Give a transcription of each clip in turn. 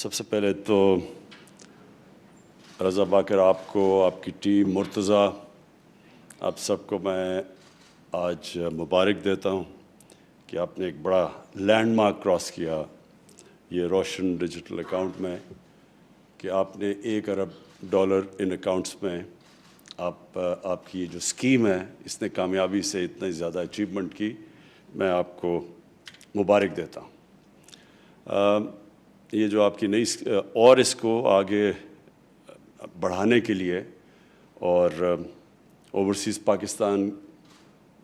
سب سے پہلے تو رضا باقر آپ کو، آپ کی ٹیم، مرتضیٰ، آپ سب کو میں آج مبارک دیتا ہوں کہ آپ نے ایک بڑا لینڈ مارک کراس کیا یہ روشن ڈیجیٹل اکاؤنٹ میں، کہ آپ نے $1 ارب ان اکاؤنٹس میں آپ کی جو اسکیم ہے اس نے کامیابی سے اتنی زیادہ اچیومنٹ کی. میں آپ کو مبارک دیتا ہوں. یہ جو آپ کی نئی اور اس کو آگے بڑھانے کے لیے اور اوورسیز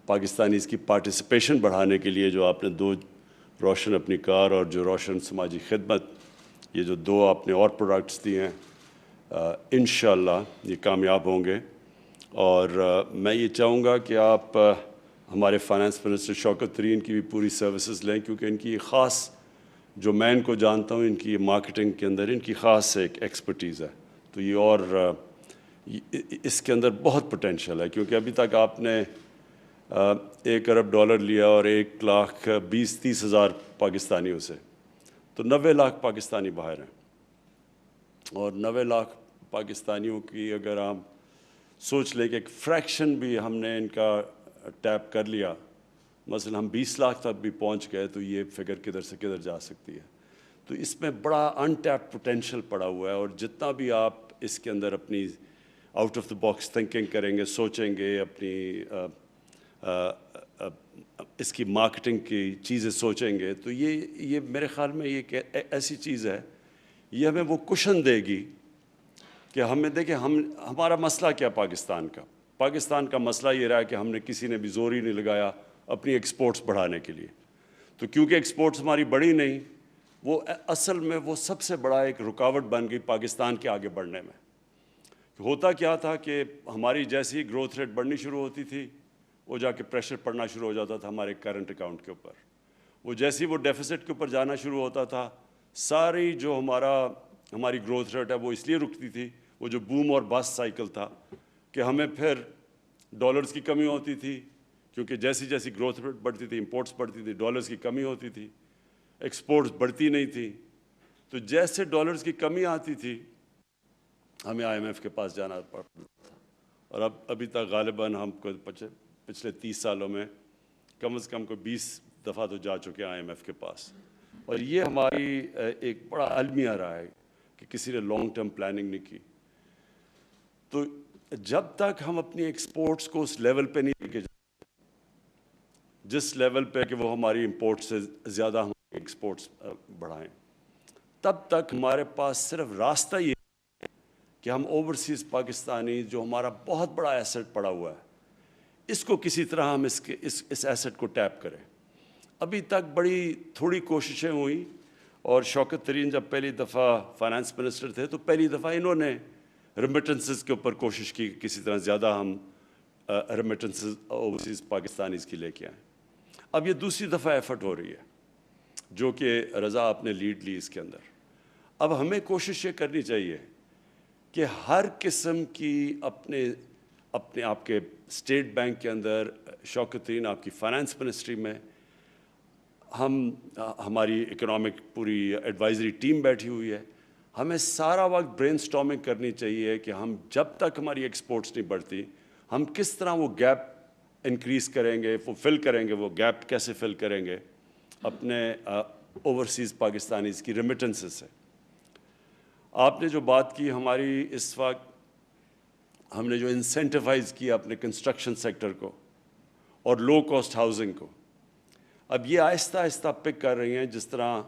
پاکستانیز کی پارٹیسپیشن بڑھانے کے لیے جو آپ نے دو روشن اپنی کار اور جو روشن سماجی خدمت، یہ جو دو آپ نے اور پروڈکٹس دیے ہیں، انشاءاللہ یہ کامیاب ہوں گے. اور میں یہ چاہوں گا کہ آپ ہمارے فائنانس منسٹر شوکت ترین کی بھی پوری سروسز لیں، کیونکہ ان کی خاص، جو میں ان کو جانتا ہوں، ان کی مارکیٹنگ کے اندر ان کی خاص ایک ایکسپرٹیز ہے. تو یہ اور اس کے اندر بہت پوٹینشیل ہے، کیونکہ ابھی تک آپ نے $1 ارب لیا اور 1,20,30,000 پاکستانیوں سے، تو 90 لاکھ پاکستانی باہر ہیں. اور 90 لاکھ پاکستانیوں کی اگر ہم سوچ لیں کہ ایک فریکشن بھی ہم نے ان کا ٹیپ کر لیا، مثلا ہم 20 لاکھ تک بھی پہنچ گئے، تو یہ فگر کدھر سے کدھر جا سکتی ہے. تو اس میں بڑا ان ٹیپ پوٹینشیل پڑا ہوا ہے، اور جتنا بھی آپ اس کے اندر اپنی out of the box thinking کریں گے، سوچیں گے، اپنی اس کی مارکیٹنگ کی چیزیں سوچیں گے، تو یہ میرے خیال میں یہ ایک ایسی چیز ہے، یہ ہمیں وہ کشن دے گی کہ ہمیں دیکھیں ہمارا مسئلہ کیا پاکستان کا مسئلہ یہ رہا ہے کہ ہم نے کسی نے بھی زور ہی نہیں لگایا اپنی ایکسپورٹس بڑھانے کے لیے. تو کیونکہ ایکسپورٹس ہماری بڑھی نہیں، وہ اصل میں وہ سب سے بڑا ایک رکاوٹ بن گئی پاکستان کے آگے بڑھنے میں. ہوتا کیا تھا کہ ہماری جیسی گروتھ ریٹ بڑھنی شروع ہوتی تھی، وہ جا کے پریشر پڑنا شروع ہو جاتا تھا ہمارے کرنٹ اکاؤنٹ کے اوپر. وہ جیسی وہ ڈیفیسٹ کے اوپر جانا شروع ہوتا تھا، ساری جو ہماری گروتھ ریٹ ہے وہ اس لیے رکتی تھی، وہ جو بوم اور بس سائیکل تھا، کہ ہمیں پھر ڈالرز کی کمی ہوتی تھی، کیونکہ جیسی جیسی گروتھ ریٹ بڑھتی تھی، امپورٹس بڑھتی تھی، ڈالرز کی کمی ہوتی تھی، ایکسپورٹس بڑھتی نہیں تھی. تو جیسے ڈالرز کی کمی آتی تھی، ہمیں IMF کے پاس جانا پڑتا تھا. اور ابھی تک غالباً ہم کو پچھلے 30 سالوں میں کم از کم 20 دفعہ تو جا چکے ہیں IMF کے پاس. اور یہ ہماری ایک بڑا المیہ رہا ہے کہ کسی نے لانگ ٹرم پلاننگ نہیں کی. تو جب تک ہم اپنی ایکسپورٹس کو اس لیول پہ نہیں لے کے جاتے، جس لیول پہ کہ وہ ہماری امپورٹ سے زیادہ ہماری ایکسپورٹس بڑھائیں، تب تک ہمارے پاس صرف راستہ یہ ہے کہ ہم اوورسیز پاکستانی جو ہمارا بہت بڑا ایسٹ پڑا ہوا ہے، اس کو کسی طرح ہم اس ایسٹ کو ٹیپ کریں. ابھی تک بڑی تھوڑی کوششیں ہوئیں، اور شوکت ترین جب پہلی دفعہ فائنانس منسٹر تھے تو پہلی دفعہ انہوں نے ریمیٹنسز کے اوپر کوشش کی کہ کسی طرح زیادہ ہم ریمیٹنسز اوورسیز پاکستانیز کی لے کے آئیں. اب یہ دوسری دفعہ ایفرٹ ہو رہی ہے، جو کہ رضا آپ نے لیڈ لی اس کے اندر. اب ہمیں کوشش یہ کرنی چاہیے کہ ہر قسم کی اپنے آپ کے اسٹیٹ بینک کے اندر، شوکت ترین آپ کی فائنانس منسٹری میں، ہماری اکنامک پوری ایڈوائزری ٹیم بیٹھی ہوئی ہے، ہمیں سارا وقت برین سٹارمنگ کرنی چاہیے کہ ہم جب تک ہماری ایکسپورٹس نہیں بڑھتی، ہم کس طرح وہ گیپ انکریز کریں گے، وہ فل کریں گے، وہ گیپ کیسے فل کریں گے اپنے اوورسیز پاکستانیز کی ریمیٹنسز سے. آپ نے جو بات کی، ہماری اس وقت ہم نے جو انسینٹیوائز کیا اپنے کنسٹرکشن سیکٹر کو اور لو کاسٹ ہاؤسنگ کو، اب یہ آہستہ آہستہ پک کر رہی ہیں. جس طرح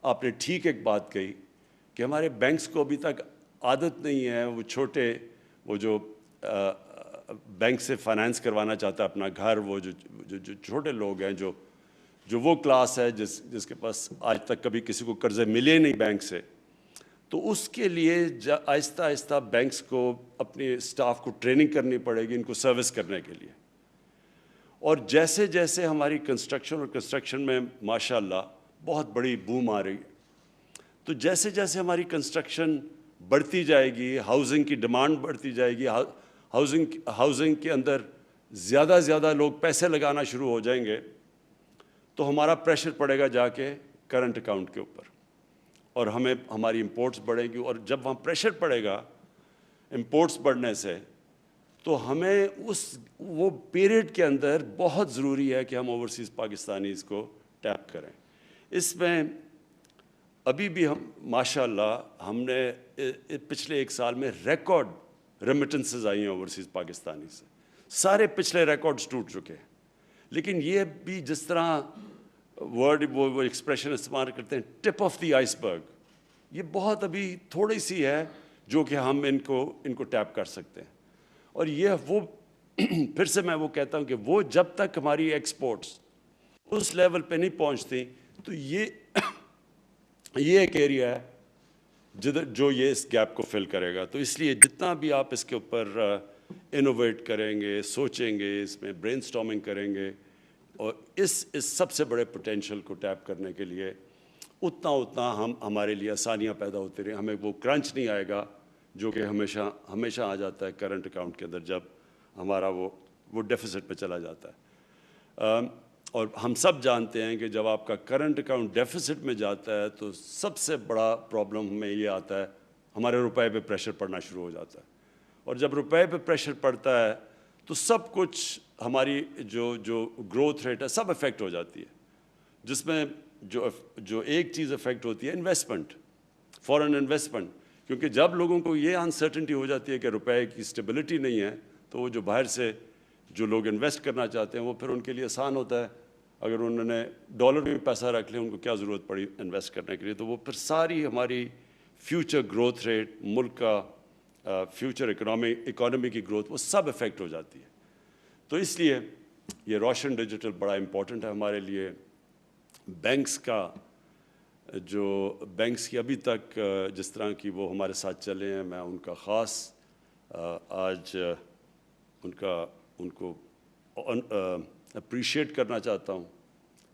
آپ نے ٹھیک ایک بات کہی کہ ہمارے بینکس کو ابھی تک عادت نہیں ہے، وہ جو بینک سے فائنانس کروانا چاہتا ہے اپنا گھر، وہ جو چھوٹے لوگ ہیں، جو وہ کلاس ہے جس کے پاس آج تک کبھی کسی کو قرضے ملے نہیں بینک سے، تو اس کے لیے آہستہ آہستہ بینکس کو اپنے اسٹاف کو ٹریننگ کرنی پڑے گی ان کو سروس کرنے کے لیے. اور جیسے جیسے ہماری کنسٹرکشن میں ماشاءاللہ بہت بڑی بوم آ رہی ہے، تو جیسے جیسے ہماری کنسٹرکشن بڑھتی جائے گی، ہاؤسنگ کی ڈیمانڈ بڑھتی جائے گی، ہاؤسنگ کے اندر زیادہ لوگ پیسے لگانا شروع ہو جائیں گے، تو ہمارا پریشر پڑے گا جا کے کرنٹ اکاؤنٹ کے اوپر. اور ہماری امپورٹس بڑھیں گی، اور جب وہاں پریشر پڑے گا امپورٹس بڑھنے سے تو ہمیں وہ پیریڈ کے اندر بہت ضروری ہے کہ ہم اوورسیز پاکستانیز کو ٹیپ کریں. اس میں ابھی بھی ہم ماشاء اللہ ہم نے پچھلے ایک سال میں ریکارڈ ریمیٹنسز آئی ہیں اوورسیز پاکستانی سے. سارے پچھلے ریکارڈز ٹوٹ چکے ہیں. لیکن یہ بھی جس طرح ورڈ وہ ایکسپریشن استعمال کرتے ہیں ٹپ آف دی آئس برگ، یہ بہت ابھی تھوڑی سی ہے جو کہ ہم ان کو ٹیپ کر سکتے ہیں. اور یہ وہ پھر سے میں وہ کہتا ہوں کہ وہ جب تک ہماری ایکسپورٹس اس لیول پہ نہیں پہنچتی تو یہ ایک ایریا ہے جو یہ اس گیپ کو فل کرے گا. تو اس لیے جتنا بھی آپ اس کے اوپر انوویٹ کریں گے، سوچیں گے، اس میں برین سٹارمنگ کریں گے اور اس سب سے بڑے پوٹینشیل کو ٹیپ کرنے کے لیے اتنا ہمارے لیے آسانیاں پیدا ہوتی رہیں. ہمیں وہ کرنچ نہیں آئے گا جو کہ ہمیشہ آ جاتا ہے کرنٹ اکاؤنٹ کے اندر جب ہمارا وہ ڈیفیسٹ پہ چلا جاتا ہے. اور ہم سب جانتے ہیں کہ جب آپ کا کرنٹ اکاؤنٹ ڈیفیسٹ میں جاتا ہے تو سب سے بڑا پرابلم ہمیں یہ آتا ہے، ہمارے روپے پہ پریشر پڑنا شروع ہو جاتا ہے. اور جب روپے پہ پریشر پڑتا ہے تو سب کچھ ہماری جو گروتھ ریٹ ہے سب افیکٹ ہو جاتی ہے. جس میں جو ایک چیز افیکٹ ہوتی ہے انویسٹمنٹ، فارن انویسٹمنٹ. کیونکہ جب لوگوں کو یہ انسرٹنٹی ہو جاتی ہے کہ روپے کی اسٹیبلٹی نہیں ہے تو وہ جو باہر سے جو لوگ انویسٹ کرنا چاہتے ہیں وہ پھر ان کے لیے آسان ہوتا ہے. اگر انہوں نے ڈالر میں پیسہ رکھ لیا، ان کو کیا ضرورت پڑی انویسٹ کرنے کے لیے، تو وہ پھر ساری ہماری فیوچر گروتھ ریٹ، ملک کا فیوچر اکانومی کی گروتھ، وہ سب افیکٹ ہو جاتی ہے. تو اس لیے یہ روشن ڈیجیٹل بڑا امپورٹنٹ ہے ہمارے لیے. بینکس کی ابھی تک جس طرح کی وہ ہمارے ساتھ چلے ہیں، میں ان کا خاص آج ان کو اپریشیٹ کرنا چاہتا ہوں،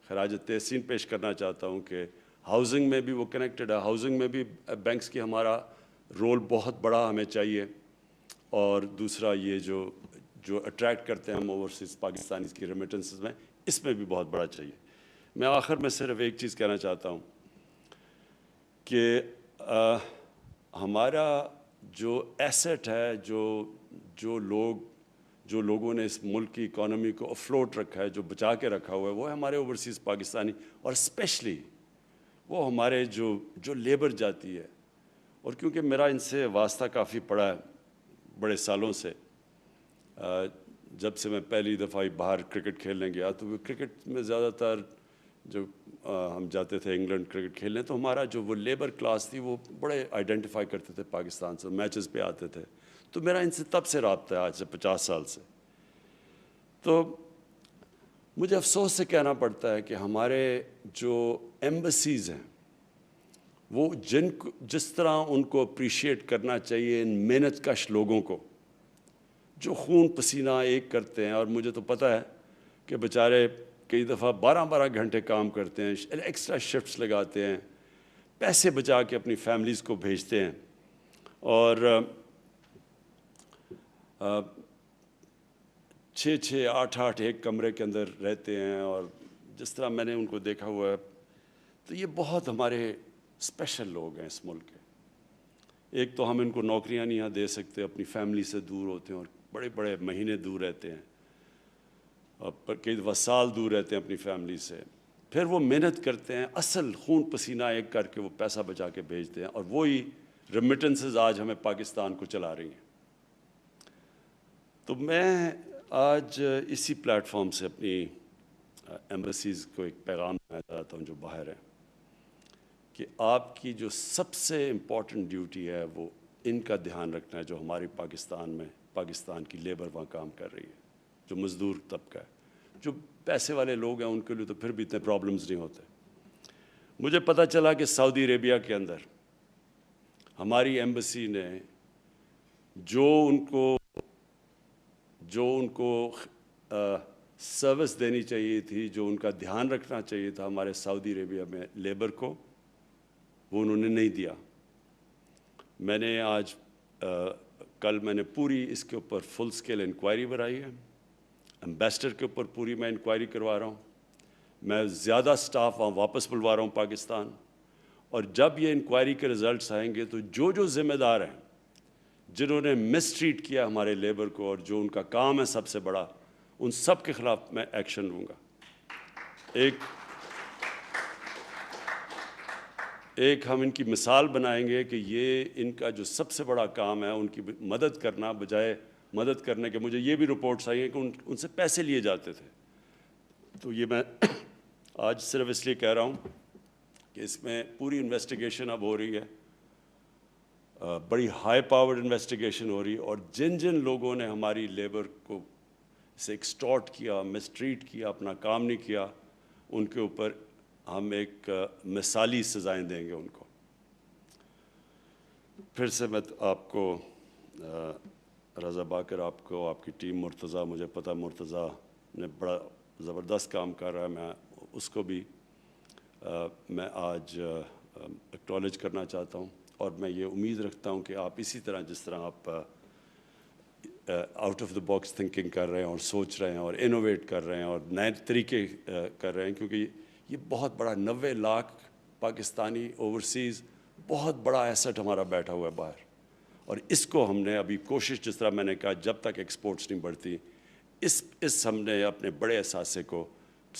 خراج تحسین پیش کرنا چاہتا ہوں کہ ہاؤسنگ میں بھی وہ کنیکٹڈ ہے. ہاؤسنگ میں بھی بینکس کی ہمارا رول بہت بڑا ہمیں چاہیے. اور دوسرا یہ جو اٹریکٹ کرتے ہیں ہم اوورسیز پاکستانی کی ریمیٹنسز میں، اس میں بھی بہت بڑا چاہیے. میں آخر میں صرف ایک چیز کہنا چاہتا ہوں کہ ہمارا جو ایسٹ ہے، جو لوگوں نے اس ملک کی اکانومی کو افلوٹ رکھا ہے، جو بچا کے رکھا ہوا ہے، وہ ہے ہمارے اوورسیز پاکستانی. اور اسپیشلی وہ ہمارے جو لیبر جاتی ہے. اور کیونکہ میرا ان سے واسطہ کافی پڑا ہے بڑے سالوں سے، جب سے میں پہلی دفعہ باہر کرکٹ کھیلنے گیا تو وہ کرکٹ میں زیادہ تر جو ہم جاتے تھے انگلینڈ کرکٹ کھیلنے، تو ہمارا جو وہ لیبر کلاس تھی وہ بڑے آئیڈینٹیفائی کرتے تھے پاکستان سے، میچز پہ آتے تھے. تو میرا ان سے تب سے رابطہ ہے، آج سے 50 سال سے. تو مجھے افسوس سے کہنا پڑتا ہے کہ ہمارے جو ایمبیسیز ہیں وہ جس طرح ان کو اپریشیٹ کرنا چاہیے ان محنت کش لوگوں کو جو خون پسینہ ایک کرتے ہیں. اور مجھے تو پتہ ہے کہ بیچارے کئی دفعہ 12 گھنٹے کام کرتے ہیں، ایکسٹرا شفٹس لگاتے ہیں، پیسے بچا کے اپنی فیملیز کو بھیجتے ہیں، اور 6 8 ایک کمرے کے اندر رہتے ہیں. اور جس طرح میں نے ان کو دیکھا ہوا ہے تو یہ بہت ہمارے اسپیشل لوگ ہیں اس ملک کے. ایک تو ہم ان کو نوکریاں نہیں دے سکتے، اپنی فیملی سے دور ہوتے ہیں اور بڑے مہینے دور رہتے ہیں، اور کئی دفعہ سال دور رہتے ہیں اپنی فیملی سے. پھر وہ محنت کرتے ہیں، اصل خون پسینہ ایک کر کے وہ پیسہ بچا کے بھیجتے ہیں، اور وہی ریمیٹنسز آج ہمیں پاکستان کو چلا رہی ہیں. تو میں آج اسی پلیٹ فارم سے اپنی ایمبیسیز کو ایک پیغام دینا چاہتا ہوں جو باہر ہیں، کہ آپ کی جو سب سے امپورٹنٹ ڈیوٹی ہے وہ ان کا دھیان رکھنا ہے جو ہماری پاکستان کی لیبر وہاں کام کر رہی ہے، جو مزدور طبقہ ہے. جو پیسے والے لوگ ہیں ان کے لیے تو پھر بھی اتنے پرابلمز نہیں ہوتے. مجھے پتہ چلا کہ سعودی عربیہ کے اندر ہماری ایمبیسی نے جو ان کو سروس دینی چاہیے تھی، جو ان کا دھیان رکھنا چاہیے تھا ہمارے سعودی عربیہ میں لیبر کو، وہ انہوں نے نہیں دیا. میں نے کل میں نے پوری اس کے اوپر فل اسکیل انکوائری بنائی ہے. ایمبیسڈر کے اوپر پوری میں انکوائری کروا رہا ہوں. میں زیادہ سٹاف وہاں واپس بلوا رہا ہوں پاکستان. اور جب یہ انکوائری کے رزلٹس آئیں گے تو جو ذمہ دار ہیں جنہوں نے مس ٹریٹ کیا ہمارے لیبر کو اور جو ان کا کام ہے سب سے بڑا، ان سب کے خلاف میں ایکشن لوں گا۔ ایک ہم ان کی مثال بنائیں گے کہ یہ ان کا جو سب سے بڑا کام ہے ان کی مدد کرنا، بجائے مدد کرنے کے مجھے یہ بھی رپورٹس آئی ہیں کہ ان سے پیسے لیے جاتے تھے۔ تو یہ میں آج صرف اس لیے کہہ رہا ہوں کہ اس میں پوری انویسٹیگیشن اب ہو رہی ہے، بڑی ہائی پاورڈ انویسٹیگیشن ہو رہی ہے، اور جن لوگوں نے ہماری لیبر کو سے ایکسٹارٹ کیا، مسٹریٹ کیا، اپنا کام نہیں کیا، ان کے اوپر ہم ایک مثالی سزائیں دیں گے ان کو۔ پھر سے میں آپ کو رضا باقر، آپ کو، آپ کی ٹیم، مرتضیٰ، مجھے پتہ مرتضیٰ نے بڑا زبردست کام کر رہا ہے، میں اس کو بھی میں آج ایکنالج کرنا چاہتا ہوں، اور میں یہ امید رکھتا ہوں کہ آپ اسی طرح جس طرح آپ out of the box thinking کر رہے ہیں اور سوچ رہے ہیں اور انوویٹ کر رہے ہیں اور نئے طریقے کر رہے ہیں، کیونکہ یہ بہت بڑا 90 لاکھ پاکستانی اوورسیز بہت بڑا ایسٹ ہمارا بیٹھا ہوا ہے باہر، اور اس کو ہم نے ابھی کوشش، جس طرح میں نے کہا، جب تک ایکسپورٹس نہیں بڑھتی، اس ہم نے اپنے بڑے اثاثے کو